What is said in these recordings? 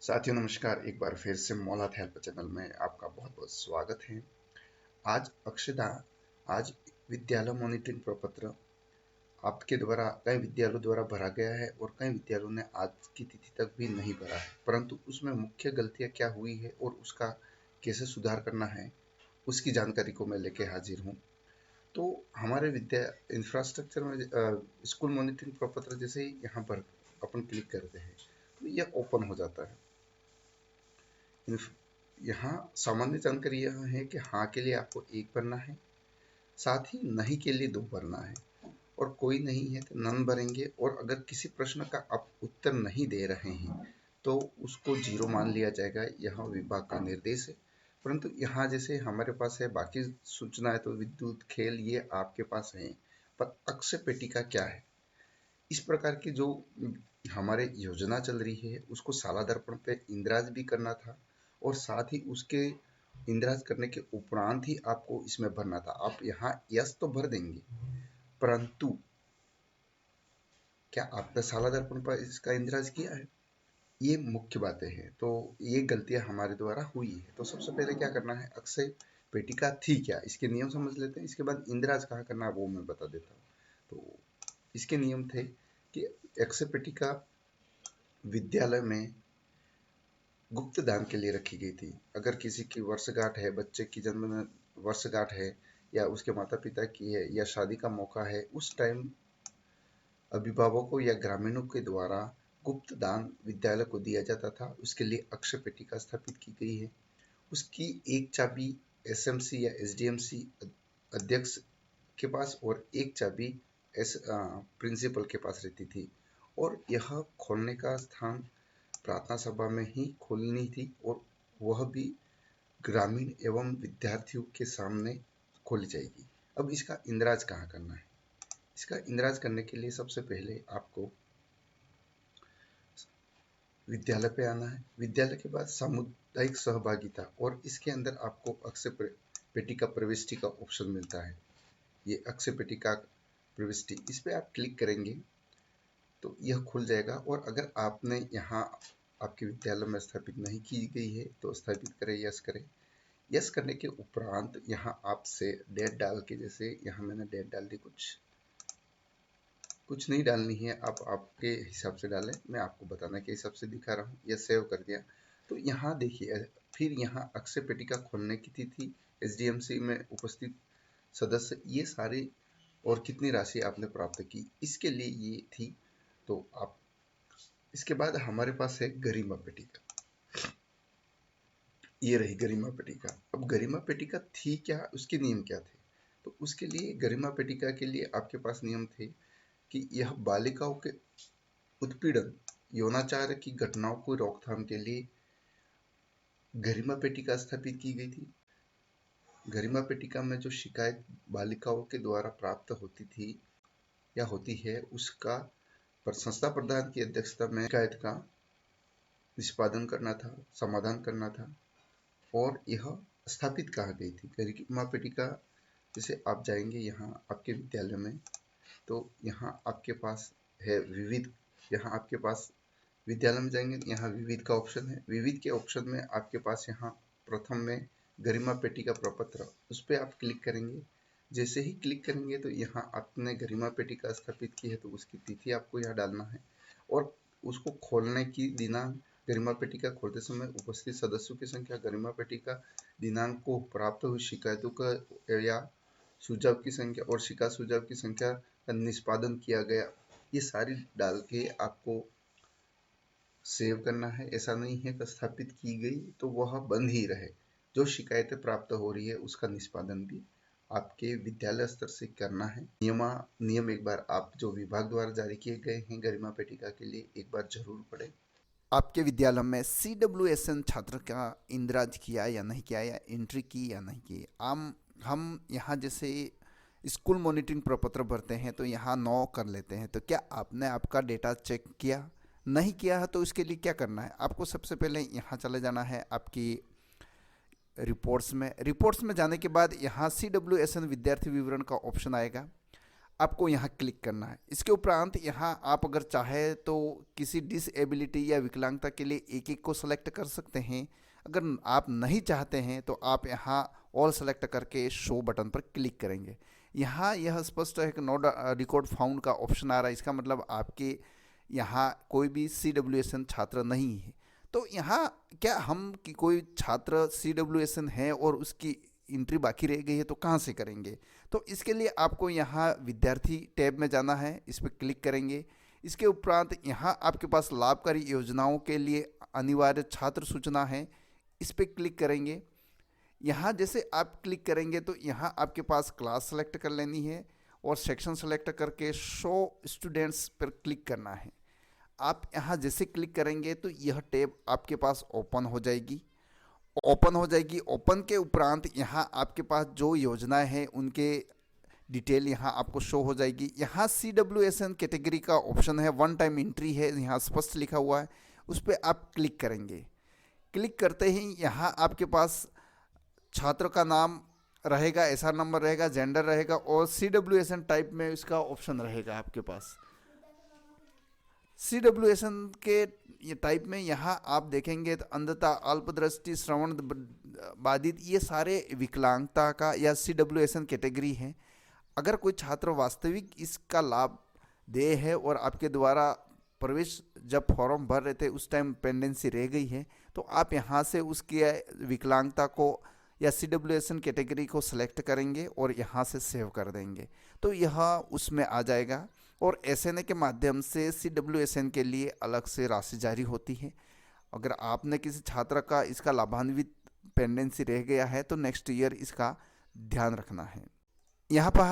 साथियों नमस्कार। एक बार फिर से मौलाद हेल्प चैनल में आपका बहुत बहुत स्वागत है। आज अक्षदा आज विद्यालय मॉनिटरिंग प्रपत्र आपके द्वारा कई विद्यालयों द्वारा भरा गया है और कई विद्यालयों ने आज की तिथि तक भी नहीं भरा है, परंतु उसमें मुख्य गलतियां क्या हुई है और उसका कैसे सुधार करना है उसकी जानकारी को मैं लेके हाजिर हूँ। तो हमारे विद्या इंफ्रास्ट्रक्चर में स्कूल मॉनिटरिंग प्रपत्र जैसे ही यहाँ पर अपन क्लिक करते हैं तो यह ओपन हो जाता है। यहाँ सामान्य जानकारी यह है कि हाँ के लिए आपको एक भरना है, साथ ही नहीं के लिए दो भरना है, और कोई नहीं है तो नन भरेंगे। और अगर किसी प्रश्न का आप उत्तर नहीं दे रहे हैं तो उसको जीरो मान लिया जाएगा। यह विभाग का निर्देश है। परंतु यहाँ जैसे हमारे पास है बाकी सूचनाएं तो विद्युत खेल ये आपके पास है, पर अक्षय पेटिका क्या है, इस प्रकार की जो हमारे योजना चल रही है उसको साला दर्पण पे इंद्राज भी करना था, और साथ ही उसके इंद्राज करने के उपरांत ही आपको इसमें भरना था। आप यहाँ यस तो भर देंगे, परंतु क्या आपने साला दर्पण पर इसका इंद्राज किया है, ये मुख्य बातें हैं। तो ये गलतियां हमारे द्वारा हुई है। तो सबसे पहले क्या करना है, अक्षय पेटिका थी क्या, इसके नियम समझ लेते हैं। इसके बाद इंद्राज कहाँ करना है वो मैं बता देता हूँ। तो इसके नियम थे कि अक्षय पेटिका विद्यालय में गुप्त दान के लिए रखी गई थी। अगर किसी की वर्षगांठ है, बच्चे की जन्म वर्षगांठ है, या उसके माता पिता की है, या शादी का मौका है, उस टाइम अभिभावकों या ग्रामीणों के द्वारा गुप्त दान विद्यालय को दिया जाता था। उसके लिए अक्षय पेटिका स्थापित की गई है। उसकी एक चाबी एसएमसी या एसडीएमसी अध्यक्ष के पास और एक चाबी एस प्रिंसिपल के पास रहती थी, और यह खोलने का स्थान प्रार्थना सभा में ही खोलनी थी, और वह भी ग्रामीण एवं विद्यार्थियों के सामने खोली जाएगी। अब इसका इंद्राज कहाँ करना है, इसका इंद्राज करने के लिए सबसे पहले आपको विद्यालय पे आना है। विद्यालय के बाद सामुदायिक सहभागिता, और इसके अंदर आपको अक्षय पेटिका प्रविष्टि का ऑप्शन मिलता है। ये अक्षय पेटिका प्रविष्टि, इस पे आप क्लिक करेंगे तो यह खुल जाएगा। और अगर आपने यहाँ आपके विद्यालय में स्थापित नहीं की गई है तो स्थापित करें, यस करें। यस करने के उपरांत यहाँ आपसे डेट डाल के, जैसे यहाँ मैंने डेट डाल दी, कुछ नहीं डालनी है, आप आपके हिसाब से डालें। मैं आपको बताने के हिसाब से दिखा रहा हूँ। यह सेव कर दिया तो यहाँ देखिए, फिर यहाँ अक्षय पेटिका खोलने की तिथि, एसडीएमसी में उपस्थित सदस्य, ये सारे, और कितनी राशि आपने प्राप्त की, इसके लिए ये थी। तो आप इसके बाद हमारे पास है गरिमा पेटिका। ये रही गरिमा पेटिका। अब गरिमा पेटिका थी क्या, उसके नियम क्या थे, तो उसके लिए गरिमा पेटिका के लिए आपके पास नियम थे कि यह बालिकाओं के उत्पीड़न, यौनाचार की घटनाओं को रोकथाम के लिए गरिमा पेटिका स्थापित की गई थी। गरिमा पेटिका में जो शिकायत बालिकाओं के द्वारा प्राप्त होती थी या होती है, उसका पर संस्था प्रधान की अध्यक्षता में शिकायत का निष्पादन करना था, समाधान करना था। और यह स्थापित कहाँ गई थी गरिमा पेटिका, जैसे आप जाएंगे यहाँ आपके विद्यालय में, तो यहाँ आपके पास है विविध। यहाँ आपके पास विद्यालय में जाएंगे, यहाँ विविध का ऑप्शन है। विविध के ऑप्शन में आपके पास यहाँ प्रथम में गरिमा पेटिका प्रपत्र, उस पर आप क्लिक करेंगे। जैसे ही क्लिक करेंगे तो यहाँ आपने गरिमा पेटिका स्थापित की है तो उसकी तिथि आपको यहाँ डालना है, और उसको खोलने की दिनांक, गरिमा पेटिका खोलते समय उपस्थित सदस्यों की संख्या, गरिमा पेटिका दिनांक को प्राप्त हुई शिकायतों का या सुझाव की संख्या, और शिकायत सुझाव की संख्या का निष्पादन किया गया, ये सारी डाल के आपको सेव करना है। ऐसा नहीं है कि स्थापित की गई तो वह बंद ही रहे। जो शिकायतें प्राप्त हो रही है उसका निष्पादन भी आपके विद्यालय स्तर से करना है। नियम एक बार आप जो विभाग द्वारा जारी किए गए हैं गरिमा पेटिका के लिए, एक बार जरूर पढ़ें। आपके विद्यालय में CWSN छात्र का इंद्राज किया या नहीं किया, या एंट्री की या नहीं की। हम यहाँ जैसे स्कूल मॉनिटरिंग प्रपत्र भरते हैं तो यहाँ 9 कर लेते हैं। तो क्या आपने आपका डेटा चेक किया? नहीं किया है तो इसके लिए क्या करना है, आपको सबसे पहले यहाँ चले जाना है आपकी रिपोर्ट्स में। रिपोर्ट्स में जाने के बाद यहाँ CWSN विद्यार्थी विवरण का ऑप्शन आएगा। आपको यहाँ क्लिक करना है। इसके उपरांत यहाँ आप अगर चाहे तो किसी डिसएबिलिटी या विकलांगता के लिए एक एक को सेलेक्ट कर सकते हैं। अगर आप नहीं चाहते हैं तो आप यहाँ ऑल सेलेक्ट करके शो बटन पर क्लिक करेंगे। यहाँ यह स्पष्ट है कि नो रिकॉर्ड फाउंड का ऑप्शन आ रहा है, इसका मतलब आपके यहाँ कोई भी CWSN छात्र नहीं है। तो यहाँ क्या हम कि कोई छात्र CWSN है और उसकी एंट्री बाकी रह गई है तो कहाँ से करेंगे? तो इसके लिए आपको यहाँ विद्यार्थी टैब में जाना है, इस पर क्लिक करेंगे। इसके उपरांत यहाँ आपके पास लाभकारी योजनाओं के लिए अनिवार्य छात्र सूचना है, इस पर क्लिक करेंगे। यहाँ जैसे आप क्लिक करेंगे तो यहाँ आपके पास क्लास सेलेक्ट कर लेनी है और सेक्शन सेलेक्ट करके शो स्टूडेंट्स पर क्लिक करना है। आप यहाँ जैसे क्लिक करेंगे तो यह टैब आपके पास ओपन हो जाएगी। ओपन के उपरांत यहाँ आपके पास जो योजनाएं हैं उनके डिटेल यहाँ आपको शो हो जाएगी। यहाँ CWSN कैटेगरी का ऑप्शन है, वन टाइम एंट्री है, यहाँ स्पष्ट लिखा हुआ है, उस पर आप क्लिक करेंगे। क्लिक करते ही यहाँ आपके पास छात्र का नाम रहेगा, SR नंबर रहेगा, जेंडर रहेगा और CWSN टाइप में इसका ऑप्शन रहेगा आपके पास। CWSN के ये टाइप में यहाँ आप देखेंगे तो अंधता, अल्पदृष्टि, श्रवण बाधित, ये सारे विकलांगता का या CWSN कैटेगरी हैं। अगर कोई छात्र वास्तविक इसका लाभ दे है और आपके द्वारा प्रवेश जब फॉर्म भर रहे थे उस टाइम पेंडेंसी रह गई है तो आप यहाँ से उसकी विकलांगता को या CWSN कैटेगरी को सिलेक्ट करेंगे और यहाँ से सेव कर देंगे तो यह उसमें आ जाएगा। और SNA के माध्यम से CWSN के लिए अलग से राशि जारी होती है। अगर आपने किसी छात्र का इसका लाभान्वित पेंडेंसी रह गया है तो नेक्स्ट ईयर इसका ध्यान रखना है। यहाँ पर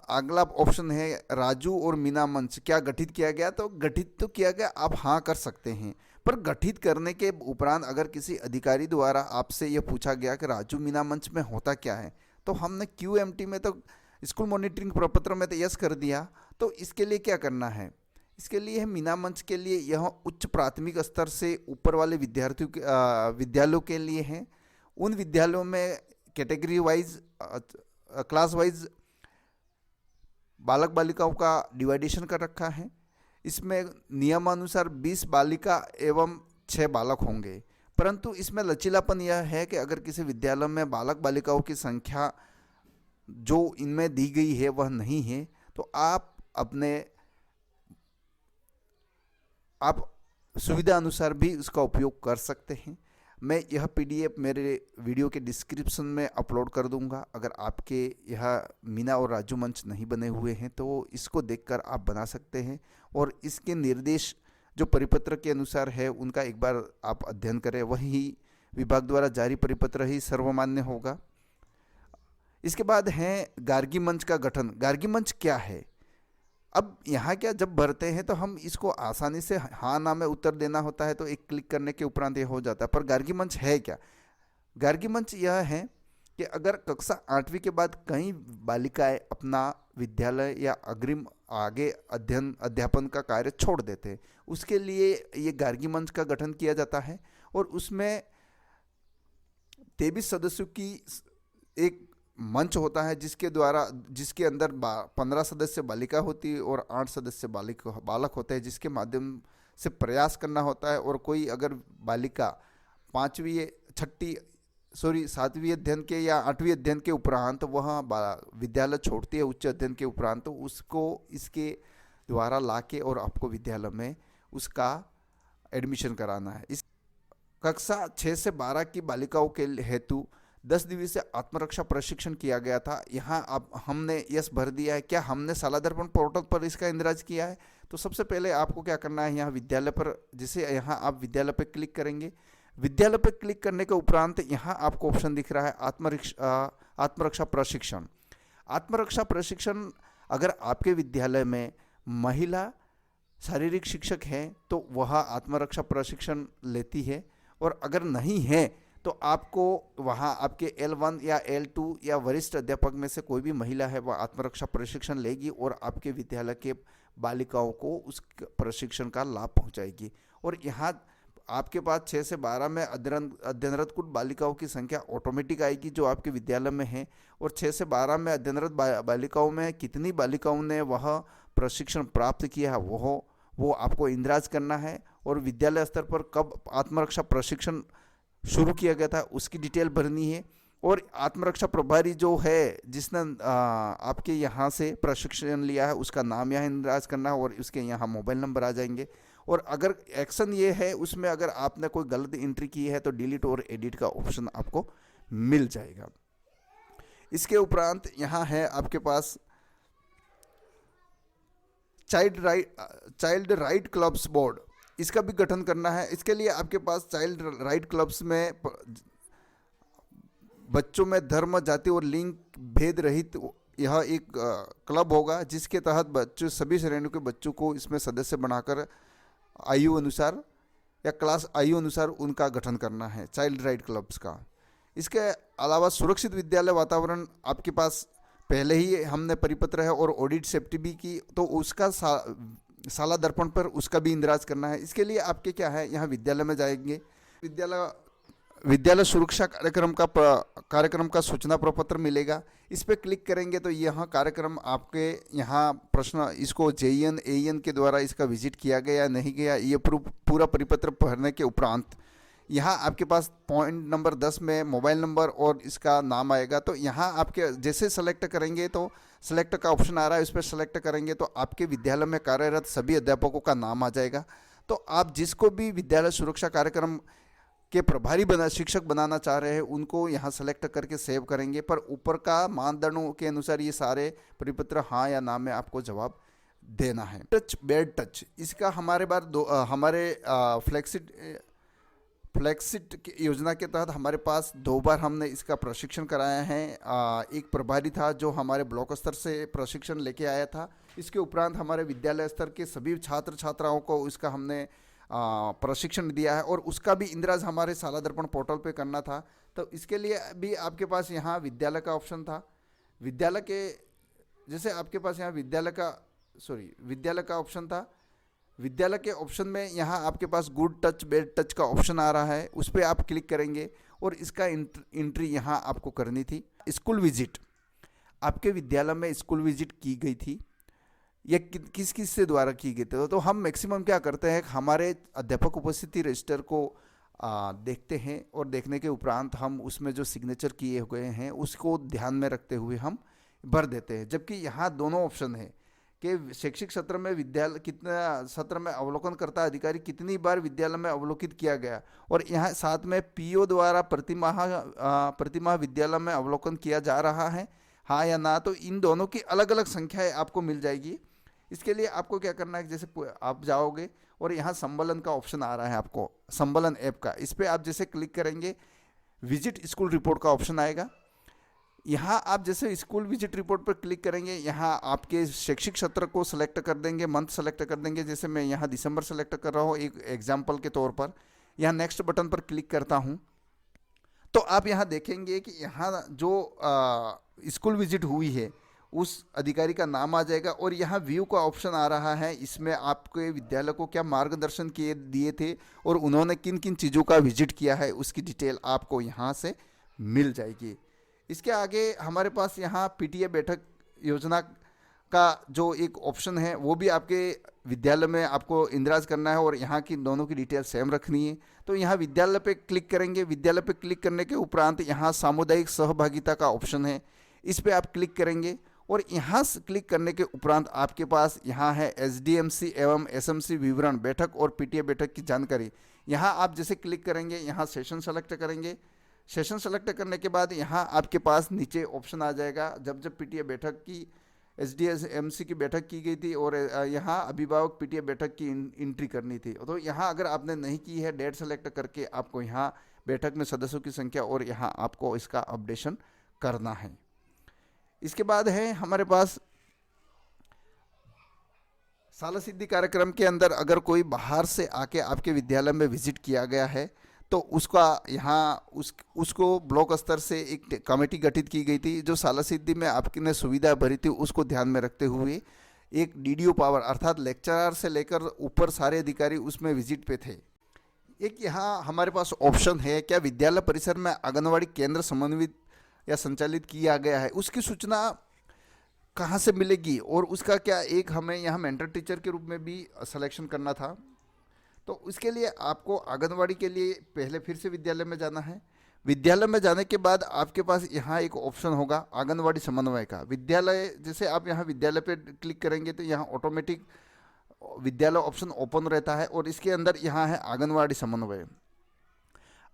अगला ऑप्शन है राजू और मीना मंच क्या गठित किया गया? तो गठित तो किया गया, आप हाँ कर सकते हैं, पर गठित करने के उपरांत अगर किसी अधिकारी द्वारा आपसे यह पूछा गया कि राजू मीना मंच में होता क्या है, तो हमने QMT में तो स्कूल मॉनिटरिंग प्रपत्र में तो यस कर दिया। तो इसके लिए क्या करना है? इसके लिए मीना मंच के लिए यह उच्च प्राथमिक स्तर से ऊपर वाले विद्यार्थियों के विद्यालयों के लिए है। उन विद्यालयों में कैटेगरी वाइज क्लास वाइज बालक बालिकाओं का डिवाइडेशन कर रखा है। इसमें नियमानुसार 20 बालिका एवं 6 बालक होंगे, परंतु इसमें लचीलापन यह है कि अगर किसी विद्यालय में बालक बालिकाओं की संख्या जो इनमें दी गई है वह नहीं है तो आप सुविधा अनुसार भी उसका उपयोग कर सकते हैं। मैं यह PDF मेरे वीडियो के डिस्क्रिप्शन में अपलोड कर दूंगा। अगर आपके यह मीना और राजू मंच नहीं बने हुए हैं तो इसको देखकर आप बना सकते हैं और इसके निर्देश जो परिपत्र के अनुसार है उनका एक बार आप अध्ययन करें, वही विभाग द्वारा जारी परिपत्र ही सर्वमान्य होगा। इसके बाद है गार्गी मंच का गठन। गार्गी मंच क्या है? अब यहाँ क्या जब भरते हैं तो हम इसको आसानी से हाँ ना में उत्तर देना होता है तो एक क्लिक करने के उपरांत ये हो जाता है, पर गार्गी मंच है क्या? गार्गी मंच यह है कि अगर कक्षा 8वीं के बाद कई बालिकाएं अपना विद्यालय या अग्रिम आगे अध्यापन का कार्य छोड़ देते हैं, उसके लिए ये गार्गी मंच का गठन किया जाता है और उसमें 23 सदस्यों की एक मंच होता है जिसके अंदर 15 सदस्य बालिका होती है और 8 सदस्य बालक होते हैं, जिसके माध्यम से प्रयास करना होता है। और कोई अगर बालिका 7वीं अध्ययन के या 8वीं अध्ययन के उपरांत वह विद्यालय छोड़ती है उच्च अध्ययन के उपरांत, तो उसको इसके द्वारा लाके और आपको विद्यालय में उसका एडमिशन कराना है। इस कक्षा 6 से 12 की बालिकाओं के हेतु 10 दिवसीय आत्मरक्षा प्रशिक्षण किया गया था। यहाँ आप हमने यस भर दिया है। क्या हमने शाला दर्पण पोर्टल पर इसका इंद्राज किया है? तो सबसे पहले आपको क्या करना है, यहाँ विद्यालय पर जैसे यहाँ आप विद्यालय पर क्लिक करेंगे। विद्यालय पर क्लिक करने के उपरांत यहाँ आपको ऑप्शन दिख रहा है आत्मरक्षा प्रशिक्षण। आत्मरक्षा प्रशिक्षण अगर आपके विद्यालय में महिला शारीरिक शिक्षक हैं तो वह आत्मरक्षा प्रशिक्षण लेती है, और अगर नहीं है तो आपको वहाँ आपके L1 या L2 या वरिष्ठ अध्यापक में से कोई भी महिला है वह आत्मरक्षा प्रशिक्षण लेगी और आपके विद्यालय के बालिकाओं को उस प्रशिक्षण का लाभ पहुँचाएगी। और यहाँ आपके पास 6 से 12 में अध्ययनरत कुल बालिकाओं की संख्या ऑटोमेटिक आएगी जो आपके विद्यालय में है, और 6 से 12 में अध्ययनरत बालिकाओं में कितनी बालिकाओं ने वह प्रशिक्षण प्राप्त किया है वो आपको इंद्राज करना है। और विद्यालय स्तर पर कब आत्मरक्षा प्रशिक्षण शुरू किया गया था उसकी डिटेल भरनी है। और आत्मरक्षा प्रभारी जो है जिसने आपके यहाँ से प्रशिक्षण लिया है उसका नाम यहाँ इंद्राज करना है, और उसके यहाँ मोबाइल नंबर आ जाएंगे। और अगर एक्शन ये है उसमें अगर आपने कोई गलत एंट्री की है तो डिलीट और एडिट का ऑप्शन आपको मिल जाएगा। इसके उपरांत यहाँ है आपके पास चाइल्ड राइट क्लब्स बोर्ड, इसका भी गठन करना है। इसके लिए आपके पास चाइल्ड राइट क्लब्स में बच्चों में धर्म, जाति और लिंग भेद रहित यह एक क्लब होगा जिसके तहत बच्चों सभी श्रेणियों के बच्चों को इसमें सदस्य बनाकर आयु अनुसार या क्लास आयु अनुसार उनका गठन करना है चाइल्ड राइट क्लब्स का। इसके अलावा सुरक्षित विद्यालय वातावरण आपके पास पहले ही हमने परिपत्र है और ऑडिट सेफ्टी भी की, तो उसका साला दर्पण पर उसका भी इंद्राज करना है। इसके लिए आपके क्या है, यहाँ विद्यालय में जाएंगे, विद्यालय सुरक्षा कार्यक्रम का सूचना प्रपत्र मिलेगा, इस पर क्लिक करेंगे तो यह कार्यक्रम आपके यहाँ प्रश्न इसको जेईएन एईएन के द्वारा इसका विजिट किया गया नहीं गया, ये पूरा परिपत्र भरने के उपरांत यहाँ आपके पास पॉइंट नंबर 10 में मोबाइल नंबर और इसका नाम आएगा। तो यहाँ आपके जैसे सेलेक्ट करेंगे तो सेलेक्ट का ऑप्शन आ रहा है, उस पर सेलेक्ट करेंगे तो आपके विद्यालय में कार्यरत सभी अध्यापकों का नाम आ जाएगा। तो आप जिसको भी विद्यालय सुरक्षा कार्यक्रम के प्रभारी शिक्षक बनाना चाह रहे हैं उनको यहाँ सेलेक्ट करके सेव करेंगे। पर ऊपर का मानदंडों के अनुसार ये सारे परिपत्र हाँ या ना में आपको जवाब देना है। टच बेड टच, इसका हमारे फ्लैक्सिट योजना के तहत हमारे पास 2 बार हमने इसका प्रशिक्षण कराया है। एक प्रभारी था जो हमारे ब्लॉक स्तर से प्रशिक्षण लेके आया था। इसके उपरांत हमारे विद्यालय स्तर के सभी छात्र छात्राओं को इसका हमने प्रशिक्षण दिया है, और उसका भी इंद्राज हमारे साला दर्पण पोर्टल पे करना था। तो इसके लिए भी आपके पास यहाँ विद्यालय का ऑप्शन था। विद्यालय के जैसे आपके पास यहाँ विद्यालय का ऑप्शन था। विद्यालय के ऑप्शन में यहाँ आपके पास गुड टच बेड टच का ऑप्शन आ रहा है, उस पर आप क्लिक करेंगे और इसका एंट्री यहाँ आपको करनी थी। स्कूल विजिट, आपके विद्यालय में स्कूल विजिट की गई थी या किस किस से द्वारा की गई थी। तो हम मैक्सिमम क्या करते हैं, हमारे अध्यापक उपस्थिति रजिस्टर को देखते हैं और देखने के उपरांत हम उसमें जो सिग्नेचर किए हुए हैं उसको ध्यान में रखते हुए हम भर देते हैं। जबकि यहाँ दोनों ऑप्शन है कि शैक्षिक सत्र में विद्यालय कितना सत्र में अवलोकनकर्ता अधिकारी कितनी बार विद्यालय में अवलोकित किया गया, और यहाँ साथ में पीओ द्वारा प्रतिमाह विद्यालय में अवलोकन किया जा रहा है हाँ या ना। तो इन दोनों की अलग अलग संख्याएं आपको मिल जाएगी। इसके लिए आपको क्या करना है, जैसे आप जाओगे और यहाँ संबलन का ऑप्शन आ रहा है आपको, संबलन ऐप का, इस पर आप जैसे क्लिक करेंगे विजिट स्कूल रिपोर्ट का ऑप्शन आएगा। यहाँ आप जैसे स्कूल विजिट रिपोर्ट पर क्लिक करेंगे, यहाँ आपके शैक्षिक सत्र को सेलेक्ट कर देंगे, मंथ सेलेक्ट कर देंगे। जैसे मैं यहाँ दिसंबर सेलेक्ट कर रहा हूँ एक एग्जाम्पल के तौर पर। यहाँ नेक्स्ट बटन पर क्लिक करता हूँ तो आप यहाँ देखेंगे कि यहाँ जो स्कूल विजिट हुई है उस अधिकारी का नाम आ जाएगा, और यहाँ व्यू का ऑप्शन आ रहा है। इसमें आपके विद्यालय को क्या मार्गदर्शन दिए थे और उन्होंने किन किन चीज़ों का विजिट किया है उसकी डिटेल आपको यहाँ से मिल जाएगी। इसके आगे हमारे पास यहाँ पीटीए बैठक योजना का जो एक ऑप्शन है वो भी आपके विद्यालय में आपको इंद्राज करना है, और यहाँ की दोनों की डिटेल सेम रखनी है। तो यहाँ विद्यालय पे क्लिक करेंगे। विद्यालय पे क्लिक करने के उपरांत यहाँ सामुदायिक सहभागिता का ऑप्शन है, इस पर आप क्लिक करेंगे, और यहाँ से क्लिक करने के उपरांत आपके पास यहाँ है एसडीएमसी एवं एसएमसी विवरण बैठक और पीटीए बैठक की जानकारी। यहाँ आप जैसे क्लिक करेंगे यहाँ सेशन सेलेक्ट करेंगे। सेशन सेलेक्ट करने के बाद यहाँ आपके पास नीचे ऑप्शन आ जाएगा जब पीटीए बैठक की एसडीएमसी की बैठक की गई थी और यहाँ अभिभावक पीटीए बैठक की एंट्री करनी थी। तो यहाँ अगर आपने नहीं की है डेट सेलेक्ट करके आपको यहाँ बैठक में सदस्यों की संख्या और यहाँ आपको इसका अपडेशन करना है। इसके बाद है हमारे पास साला सिद्धि कार्यक्रम के अंदर अगर कोई बाहर से आके आपके विद्यालय में विजिट किया गया है तो उसका यहाँ उसको ब्लॉक स्तर से एक कमेटी गठित की गई थी जो साला सिद्धि में आपने सुविधा भरी थी उसको ध्यान में रखते हुए एक डीडीओ पावर अर्थात लेक्चरर से लेकर ऊपर सारे अधिकारी उसमें विजिट पे थे। एक यहाँ हमारे पास ऑप्शन है, क्या विद्यालय परिसर में आंगनवाड़ी केंद्र समन्वित या संचालित किया गया है, उसकी सूचना कहाँ से मिलेगी, और उसका क्या एक हमें यहाँ मेंटर टीचर के रूप में भी सिलेक्शन करना था। तो उसके लिए आपको आंगनवाड़ी के लिए पहले फिर से विद्यालय में जाना है। विद्यालय में जाने के बाद आपके पास यहाँ एक ऑप्शन होगा आंगनवाड़ी समन्वय का। विद्यालय जैसे आप यहाँ विद्यालय पे क्लिक करेंगे तो यहाँ ऑटोमेटिक विद्यालय ऑप्शन ओपन रहता है, और इसके अंदर यहाँ है आंगनवाड़ी समन्वय।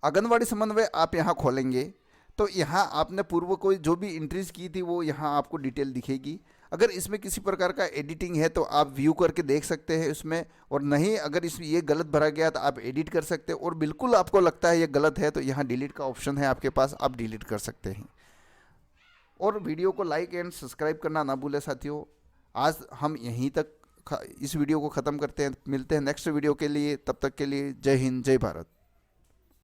आंगनवाड़ी समन्वय आप यहाँ खोलेंगे तो यहाँ आपने पूर्व कोई जो भी एंट्रीज की थी वो यहाँ आपको डिटेल दिखेगी। अगर इसमें किसी प्रकार का एडिटिंग है तो आप व्यू करके देख सकते हैं इसमें, और नहीं अगर इसमें ये गलत भरा गया तो आप एडिट कर सकते हैं, और बिल्कुल आपको लगता है ये गलत है तो यहाँ डिलीट का ऑप्शन है आपके पास, आप डिलीट कर सकते हैं। और वीडियो को लाइक एंड सब्सक्राइब करना ना भूलें साथियों। आज हम यहीं तक इस वीडियो को ख़त्म करते हैं, मिलते हैं नेक्स्ट वीडियो के लिए, तब तक के लिए जय हिंद जय भारत।